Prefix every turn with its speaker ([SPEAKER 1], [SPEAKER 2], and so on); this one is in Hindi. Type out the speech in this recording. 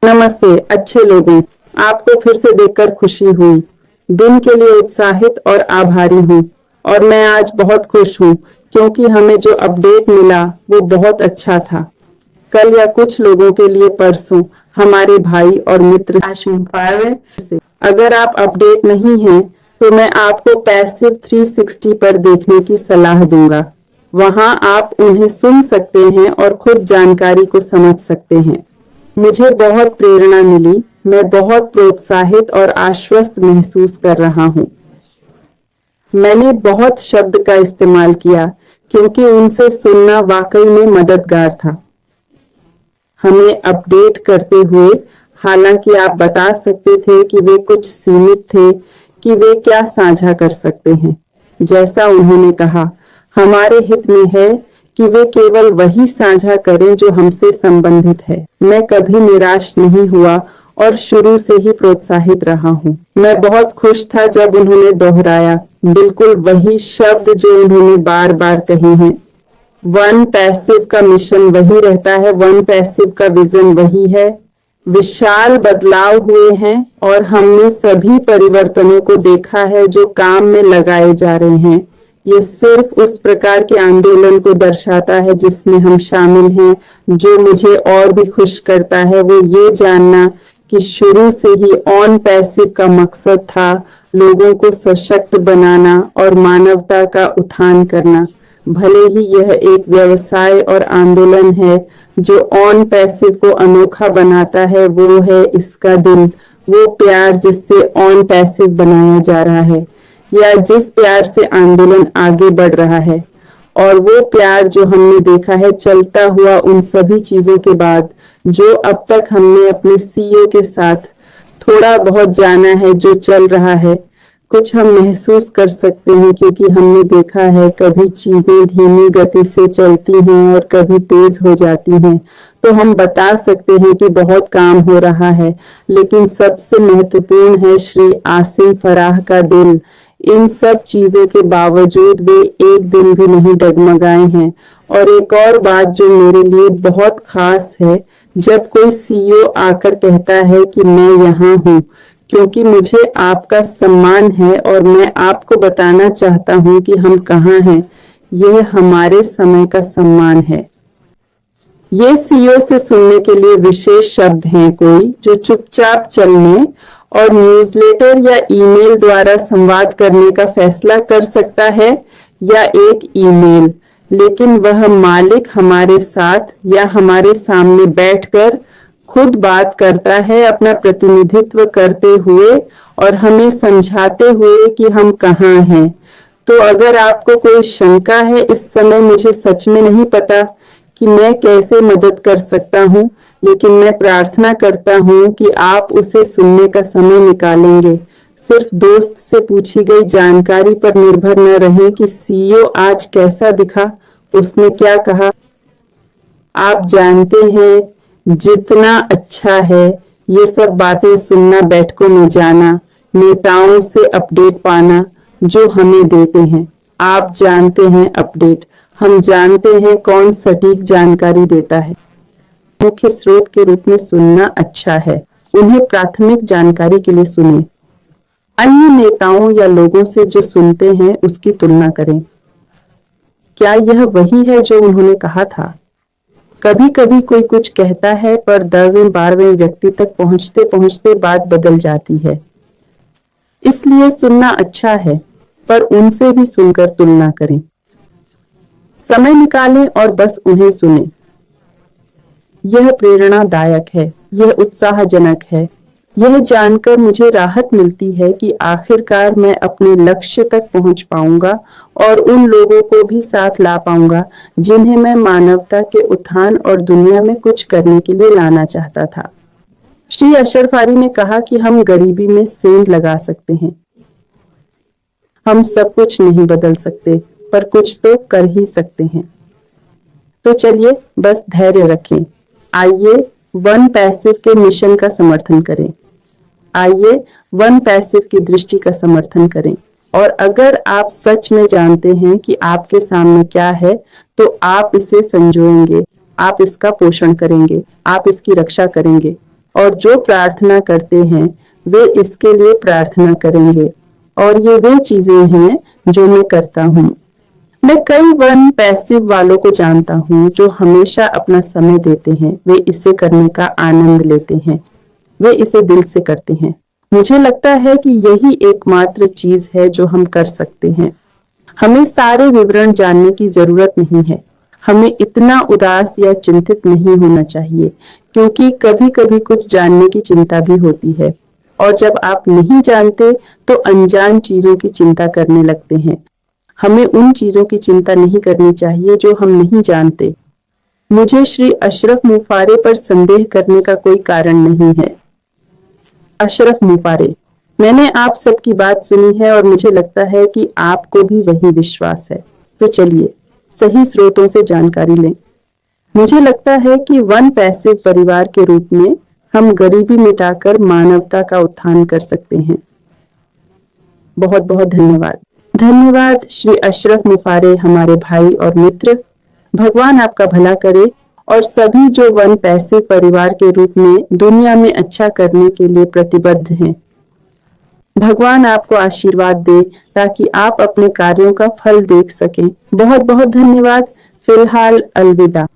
[SPEAKER 1] नमस्ते अच्छे लोगों, आपको फिर से देखकर खुशी हुई। दिन के लिए उत्साहित और आभारी हूँ और मैं आज बहुत खुश हूँ क्योंकि हमें जो अपडेट मिला वो बहुत अच्छा था। कल या कुछ लोगों के लिए परसों हमारे भाई और मित्र से अगर आप अपडेट नहीं हैं तो मैं आपको पैसिव 360 पर देखने की सलाह दूंगा। वहां आप उन्हें सुन सकते हैं और खुद जानकारी को समझ सकते हैं। मुझे बहुत प्रेरणा मिली, मैं बहुत प्रोत्साहित और आश्वस्त महसूस कर रहा हूँ। मैंने बहुत शब्द का इस्तेमाल किया क्योंकि उनसे सुनना वाकई में मददगार था। हमें अपडेट करते हुए, हालांकि आप बता सकते थे कि वे कुछ सीमित थे कि वे क्या साझा कर सकते हैं। जैसा उन्होंने कहा, हमारे हित में है कि वे केवल वही साझा करें जो हमसे संबंधित है। मैं कभी निराश नहीं हुआ और शुरू से ही प्रोत्साहित रहा हूँ। मैं बहुत खुश था जब उन्होंने दोहराया बिल्कुल वही शब्द जो उन्होंने बार बार कहे हैं। वन पैसिव का मिशन वही रहता है, वन पैसिव का विजन वही है। विशाल बदलाव हुए हैं और हमने सभी परिवर्तनों को देखा है जो काम में लगाए जा रहे हैं। ये सिर्फ उस प्रकार के आंदोलन को दर्शाता है जिसमें हम शामिल हैं। जो मुझे और भी खुश करता है वो ये जानना कि शुरू से ही ऑन पैसिव का मकसद था लोगों को सशक्त बनाना और मानवता का उत्थान करना। भले ही यह एक व्यवसाय और आंदोलन है, जो ऑन पैसिव को अनोखा बनाता है वो है इसका दिल, वो प्यार जिससे ऑन पैसिव बनाया जा रहा है या जिस प्यार से आंदोलन आगे बढ़ रहा है। और वो प्यार जो हमने देखा है चलता हुआ उन सभी चीजों के बाद जो अब तक हमने अपने सीईओ के साथ थोड़ा बहुत जाना है, जो चल रहा है, कुछ हम महसूस कर सकते हैं क्योंकि हमने देखा है कभी चीजें धीमी गति से चलती हैं और कभी तेज हो जाती हैं। तो हम बता सकते हैं कि बहुत काम हो रहा है, लेकिन सबसे महत्वपूर्ण है श्री आसिम फराह का दिल। इन सब चीजों के बावजूद वे एक दिन भी नहीं डगमगाए हैं। और एक और बात जो मेरे लिए बहुत खास है, जब कोई सीईओ आकर कहता है कि मैं यहाँ हूँ क्योंकि मुझे आपका सम्मान है और मैं आपको बताना चाहता हूँ कि हम कहाँ हैं, यह हमारे समय का सम्मान है। ये सीईओ से सुनने के लिए विशेष शब्द हैं कोई जो चुपचाप चलने और न्यूज़लेटर या ईमेल द्वारा संवाद करने का फैसला कर सकता है या एक ईमेल, लेकिन वह मालिक हमारे साथ या हमारे सामने बैठकर खुद बात करता है, अपना प्रतिनिधित्व करते हुए और हमें समझाते हुए कि हम कहाँ हैं। तो अगर आपको कोई शंका है, इस समय मुझे सच में नहीं पता कि मैं कैसे मदद कर सकता हूँ, लेकिन मैं प्रार्थना करता हूँ कि आप उसे सुनने का समय निकालेंगे। सिर्फ दोस्त से पूछी गई जानकारी पर निर्भर न रहें कि सीईओ आज कैसा दिखा, उसने क्या कहा। आप जानते हैं जितना अच्छा है ये सब बातें सुनना, बैठकों में जाना, नेताओं से अपडेट पाना जो हमें देते हैं। आप जानते हैं अपडेट, हम जानते हैं कौन सटीक जानकारी देता है। मुख्य स्रोत के रूप में सुनना अच्छा है, उन्हें प्राथमिक जानकारी के लिए सुनें। अन्य नेताओं या लोगों से जो सुनते हैं उसकी तुलना करें। क्या यह वही है जो उन्होंने कहा था? कभी कभी कोई कुछ कहता है पर 10वें 12वें व्यक्ति तक पहुंचते पहुंचते बात बदल जाती है। इसलिए सुनना अच्छा है, पर उनसे भी सुनकर तुलना करें। समय निकालें और बस उन्हें सुनें। यह प्रेरणादायक है, यह उत्साहजनक है। यह जानकर मुझे राहत मिलती है कि आखिरकार मैं अपने लक्ष्य तक पहुंच पाऊंगा और उन लोगों को भी साथ ला पाऊंगा जिन्हें मैं मानवता के उत्थान और दुनिया में कुछ करने के लिए लाना चाहता था। श्री अशरफारी ने कहा कि हम गरीबी में सेंध लगा सकते हैं। हम सब कुछ नहीं बदल सकते, पर कुछ तो कर ही सकते हैं। तो चलिए बस धैर्य रखें। आइए वन पैसिव के मिशन का समर्थन करें। आइए वन पैसिव की दृष्टि का समर्थन करें। और अगर आप सच में जानते हैं कि आपके सामने क्या है, तो आप इसे संजोएंगे, आप इसका पोषण करेंगे, आप इसकी रक्षा करेंगे और जो प्रार्थना करते हैं वे इसके लिए प्रार्थना करेंगे। और ये वे चीजें हैं जो मैं करता हूँ। मैं कई वन पैसिव वालों को जानता हूँ जो हमेशा अपना समय देते हैं। वे इसे करने का आनंद लेते हैं। वे इसे दिल से करते हैं। मुझे लगता है कि यही एकमात्र चीज है जो हम कर सकते हैं। हमें सारे विवरण जानने की जरूरत नहीं है। हमें इतना उदास या चिंतित नहीं होना चाहिए, क्योंकि कभी कभी कुछ जानने की चिंता भी होती है। और जब आप नहीं जानते तो अनजान चीजों की चिंता करने लगते हैं। हमें उन चीजों की चिंता नहीं करनी चाहिए जो हम नहीं जानते। मुझे श्री अशरफ मुफारे पर संदेह करने का कोई कारण नहीं है। अशरफ मुफारे, मैंने आप सबकी बात सुनी है और मुझे लगता है कि आपको भी वही विश्वास है। तो चलिए सही स्रोतों से जानकारी लें। मुझे लगता है कि वन पैसिव परिवार के रूप में हम गरीबी मिटाकर मानवता का उत्थान कर सकते हैं। बहुत बहुत धन्यवाद। धन्यवाद श्री अशरफ मुफारे, हमारे भाई और मित्र। भगवान आपका भला करे और सभी जो वन पैसिव परिवार के रूप में दुनिया में अच्छा करने के लिए प्रतिबद्ध हैं, भगवान आपको आशीर्वाद दे ताकि आप अपने कार्यों का फल देख सकें। बहुत बहुत धन्यवाद। फिलहाल अलविदा।